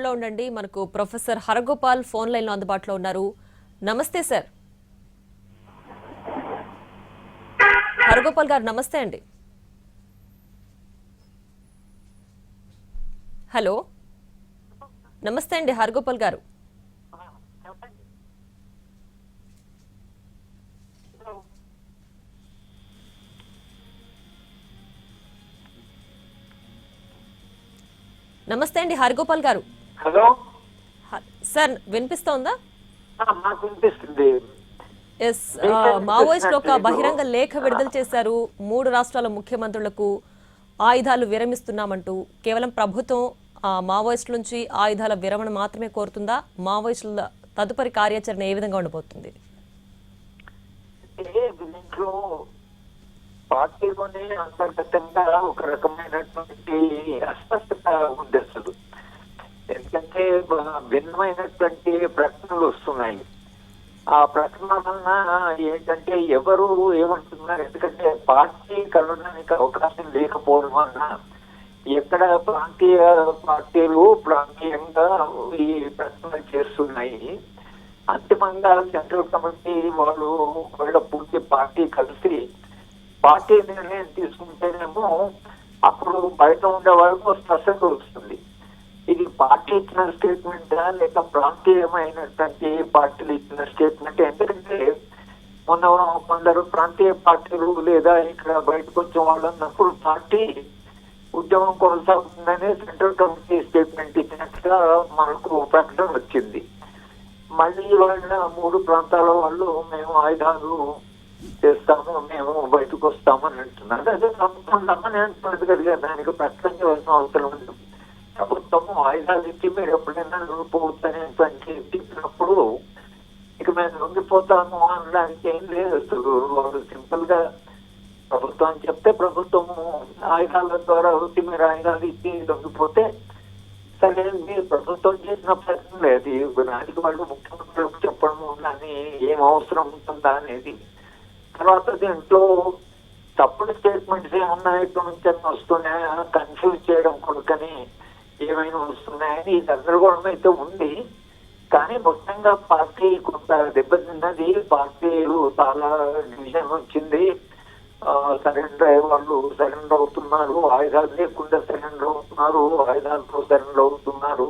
లో ఉండండి. మనకు ప్రొఫెసర్ హరగోపాల్ ఫోన్ లైన్ లో అందుబాటులో ఉన్నారు. నమస్తే సార్. హరగోపాల్ గారు నమస్తే అండి. హలో నమస్తే అండి హరగోపాల్ గారు. నమస్తే అండి హరగోపాల్ గారు. హలో సార్ వినిపిస్తోందా? మాకు వినిపిస్తుంది. ఎస్, మావోయిస్టులు ఒక బహిరంగ లేఖ విడుదల చేశారు. 3 రాష్ట్రాల ముఖ్యమంత్రులకు ఆయుధాలు విరమిస్తున్నామంటూ. కేవలం ప్రభుత్వం మావోయిస్టుల నుంచి ఆయుధాల విరమణ మాత్రమే కోరుతుందా? మావోయిస్టుల తదుపరి కార్యాచరణ ఏ విధంగా ఉండబోతుంది? దీంట్లో పార్టీలోనే అంతర్గతంగా ఒక రకమైనటువంటి అస్పష్టత ఉంది అసలు. ఎందుకంటే భిన్నమైనటువంటి ప్రకటనలు వస్తున్నాయి. ఆ ప్రకటన వలన ఏంటంటే ఎవరు ఏమంటున్నారు, ఎందుకంటే పార్టీ కలవడానికి అవకాశం లేకపోవడం వలన ఎక్కడ ప్రాంతీయ పార్టీలు ప్రాంతీయంగా ఈ ప్రకటనలు చేస్తున్నాయి. అంతిమంగా సెంట్రల్ కమిటీ వాళ్ళు ఒకవేళ పూర్తి పార్టీ కలిసి పార్టీ నిర్ణయం తీసుకుంటేనేమో అప్పుడు బయట ఉండే వాళ్ళకు స్పష్టత వస్తుంది. ఇది పార్టీ ఇచ్చిన స్టేట్మెంటా లేక ప్రాంతీయమైనటువంటి పార్టీలు ఇచ్చిన స్టేట్మెంట్? ఎందుకంటే మొన్న కొందరు ప్రాంతీయ పార్టీలు లేదా ఇక్కడ బయటకు వచ్చిన వాళ్ళు అన్నప్పుడు పార్టీ ఉద్యమం కొనసాగుతుందనే సెంట్రల్ కమిటీ స్టేట్మెంట్ ఇచ్చినట్టుగా మనకు ప్రకటన వచ్చింది. మళ్ళీ వాళ్ళ 3 ప్రాంతాల వాళ్ళు మేము ఆయుధాలు చేస్తాము, మేము బయటకు వస్తామని అంటున్నారు. అదే ప్రభుత్వం నమ్మని అంటున్నది కదా, దానికి ప్రకటన చేయవలసిన అవసరం ఉంది. ప్రభుత్వము ఆయుధాలు ఇచ్చి మీరు ఎప్పుడైనా పోతానేటువంటి చెప్పినప్పుడు ఇక మేము లొంగిపోతాము అనడానికి ఏం లేదు. అసలు వాళ్ళు సింపుల్ గా ప్రభుత్వం చెప్తే ప్రభుత్వము ఆయుధాల ద్వారా వచ్చి మీరు ఆయుధాలు ఇచ్చి లొంగిపోతే సరే, మీరు ప్రభుత్వం చేసిన ప్రశ్న లేదు. దానికి వాళ్ళు ముఖ్యమంత్రులకు చెప్పడము కానీ ఏం అవసరం ఉంటుందా అనేది. తర్వాత దీంట్లో తప్పుడు స్టేట్మెంట్స్ ఏమున్నాయి, ఇటు నుంచి వస్తున్నాయా, కన్ఫ్యూజ్ చేయడం కొడుకని ఏమైనా వస్తున్నాయని ఈ గందరగోళం అయితే ఉంది. కానీ మొత్తంగా పార్టీ కొంత దెబ్బతిన్నది. పార్టీలు చాలా డివిజన్ వచ్చింది. సరెండర్ అయ్యే వాళ్ళు సరెండర్ అవుతున్నారు, ఆయుధాలు లేకుండా సరెండర్ అవుతున్నారు, ఆయుధాలతో సరెండర్ అవుతున్నారు.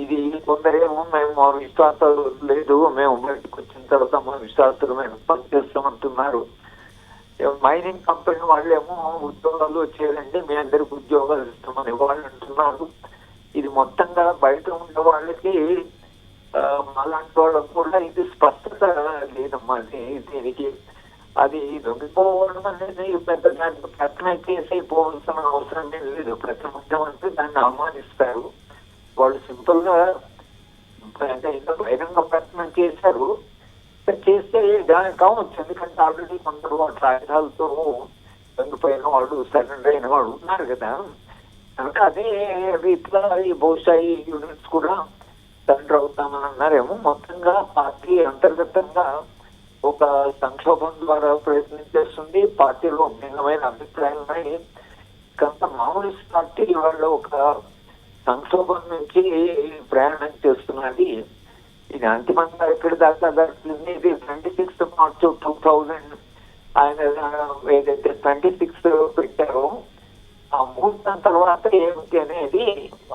ఇది కొందరేమో మేము మా విశ్వాసాలు లేదు, మేము బయటకు వచ్చిన తర్వాత మా విశ్వాసాలు మేము పనిచేస్తామంటున్నారు. మైనింగ్ కంపెనీ వాళ్ళేమో ఉద్యోగాలు వచ్చేయాలంటే మీ అందరికి ఉద్యోగాలు ఇస్తామని వాళ్ళు అంటున్నారు. ఇది మొత్తంగా బయట ఉండే వాళ్ళకి అలాంటి వాళ్ళకు కూడా ఇది స్పష్టత లేదమ్మా. దీనికి అది దొంగిపోవడం అనేది పెద్ద దానికి ప్రకటన చేసైపోవాల్సిన అవసరం లేదు. ప్రతి ముఖ్యమంత్రి దాన్ని అవమానిస్తారు. వాళ్ళు సింపుల్ గా బహిరంగ ప్రకటన చేశారు. చేస్తే దానికి కావచ్చు, ఎందుకంటే ఆల్రెడీ కొందరు ఆయుధాలతో దొంగిపోయిన వాళ్ళు సరెండర్ అయిన వాళ్ళు ఉన్నారు కదా. కనుక అదే రీతిలో ఈ బహుశా ఈ యూనిట్స్ కూడా సరెండర్ అవుతామని అన్నారేమో. మొత్తంగా పార్టీ అంతర్గతంగా ఒక సంక్షోభం ద్వారా ప్రయత్నం చేస్తుంది. పార్టీలో భిన్నమైన అభిప్రాయాలు ఉన్నాయి. కొంత మామూలిస్ట్ పార్టీ వాళ్ళు ఒక సంక్షోభం నుంచి ప్రయాణం చేస్తున్నది. ఇది అంతిమంగా ఎక్కడి దాకా జరుగుతుంది. ఇది 26 మార్చ్ 2000 ఆయన ఏదైతే 26 పెట్టారో ఆ ముహూర్తం తర్వాత ఏమిటి అనేది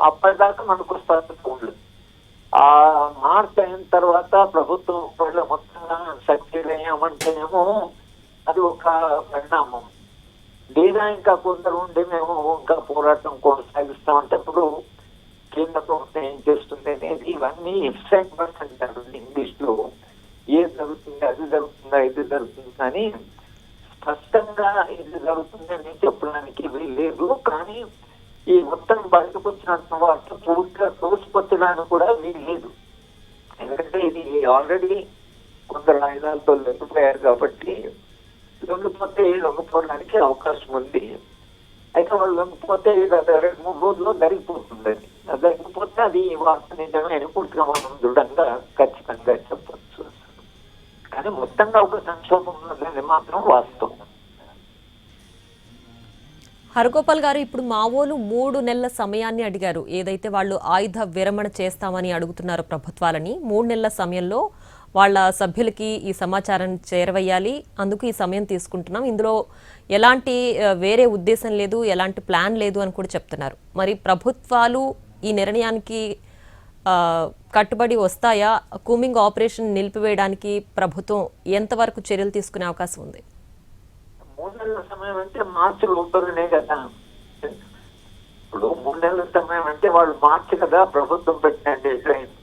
అప్పటిదాకా మనకు స్పష్టత ఉండదు. ఆ మార్చ్ అయిన తర్వాత ప్రభుత్వం వాళ్ళు మొత్తంగా సక్సెస్ అయ్యామంటేనేమో అది ఒక పరిణామం. లేదా ఇంకా కొందరు ఉండి మేము ఇంకా పోరాటం కొనసాగిస్తామంటే ఇప్పుడు కేంద్ర ప్రభుత్వం ఏం చేస్తుంది అనేది ఇవన్నీ ఎక్సైట్మెంట్ అంటారు ఇంగ్లీష్ లో. ఏది జరుగుతుంది, అది జరుగుతుందా, ఇది జరుగుతుంది కానీ స్పష్టంగా ఇది జరుగుతుంది అని చెప్పడానికి లేదు. కానీ ఈ మొత్తం బయటకు వచ్చిన వార్త పూర్తిగా తోసిపచ్చడానికి కూడా వీల్లేదు. ఎందుకంటే ఇది ఆల్రెడీ కొందరు ఆయుధాలతో లొంగిపోయారు కాబట్టి లొంగిపోవడానికి అవకాశం ఉంది. అయితే వాళ్ళు లొంగిపోతే 2-3 రోజుల్లో జరిగిపోతుంది. అది జరిగిపోతే అది వార్త నిజమే అని పూర్తిగా మనం దృఢంగా ఖచ్చితంగా చెప్పచ్చు. కానీ మొత్తంగా ఒక సంక్షోభం ఉన్నదని మాత్రం వాస్తవం. హరగోపాల్ గారు, ఇప్పుడు మావోలు 3 నెలల సమయాన్ని అడిగారు. ఏదైతే వాళ్ళు ఆయుధ విరమణ చేస్తామని అడుగుతున్నారో ప్రభుత్వాలని, 3 నెలల సమయంలో వాళ్ళ సభ్యులకి ఈ సమాచారం చేరవేయాలి, అందుకు ఈ సమయం తీసుకుంటున్నాం, ఇందులో ఎలాంటి వేరే ఉద్దేశం లేదు, ఎలాంటి ప్లాన్ లేదు అని కూడా చెప్తున్నారు. మరి ప్రభుత్వాలు ఈ నిర్ణయానికి కట్టుబడి వస్తాయా? కూమింగ్ ఆపరేషన్ నిలిపివేయడానికి ప్రభుత్వం ఎంతవరకు చర్యలు తీసుకునే అవకాశం ఉంది? 3 నెలల సమయం అంటే మార్చి లోపలనే కదా. ఇప్పుడు 3 నెలల సమయం అంటే వాళ్ళు మార్చి కదా ప్రభుత్వం పెట్టిన డెడ్ లైన్.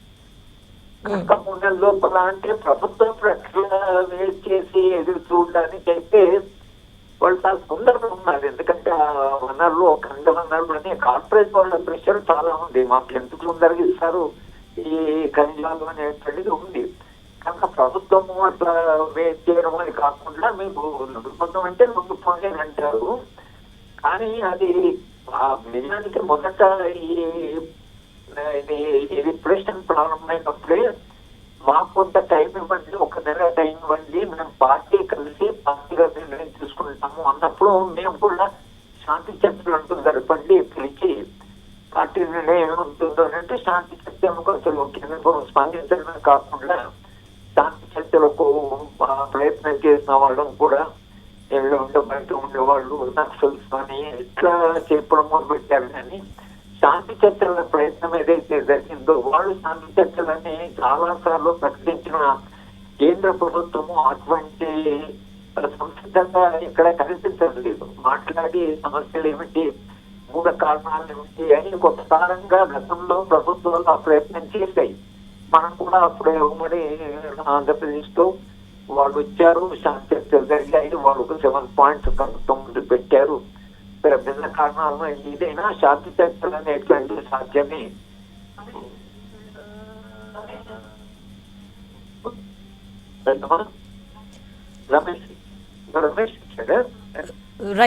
ఇంకా 3 నెలల లోపల అంటే ప్రభుత్వం ప్రక్రియ వేస్ట్ చేసి ఎదురు చూడడానికి అయితే వాళ్ళు చాలా తొందరగా ఉన్నారు. ఎందుకంటే ఆ వనరులు ఖండ వనరులు అనే కార్పొరేట్ వాళ్ళ ప్రెషర్ చాలా ఉంది. మాకు ఎంత తొందరగా ఇస్తారు ఈ ఖనిజాలు అనేటువంటిది ఉంది. కనుక ప్రభుత్వము అట్లా వేస్ట్ చేయడం అని కాకుండా మీకు లొంగిపోతాం అంటే లొంగిపోండి అని అంటారు. కానీ అది నిజానికి మొదట ఇది ప్రెషన్ ప్రారంభమైనప్పుడే మాకు కొంత టైం ఇవ్వండి, 1 నెల టైం ఇవ్వండి, మేము పార్టీగా నిర్ణయం తీసుకుంటాము అన్నప్పుడు మేము కూడా శాంతి చర్చలు అంటూ జరపండి పిలిచి పార్టీ నిర్ణయం ఏముంటుందో అంటే శాంతి చర్చలకు అసలు కేంద్రం స్పందించడమే కాకుండా శాంతి చర్చలకు ప్రయత్నం చేసిన వాళ్ళని కూడా ఎవరు ఉండే బయట ఉండేవాళ్ళు నక్సల్స్ కానీ ఇట్లా చెప్పడం మొదలు పెట్టారు. కానీ శాంతి చర్చల ప్రయత్నం ఏదైతే జరిగిందో వాళ్ళు శాంతి చర్చలని చాలా సార్లు ప్రకటించిన కేంద్ర ప్రభుత్వము అటువంటి సంసిద్ధంగా ఇక్కడ కనిపించలేదు. మాట్లాడి సమస్యలు ఏమిటి, మూల కారణాలు ఏమిటి అని కొంతకాలంగా గతంలో ప్రభుత్వాలు ఆ ప్రయత్నం చేశాయి. మనం కూడా అప్పుడే ఉమ్మడి ఆంధ్రప్రదేశ్ లో వాళ్ళు వచ్చారు, శాంతి చర్చలు జరిగాయి, వాళ్ళు 7 పాయింట్స్ ప్రభుత్వం ముందు పెట్టారు. భిన్న కారణాలను ఏదైనా శాంతి చర్చలు అనేటువంటి సాధ్యమే. రమేష్ రైట్.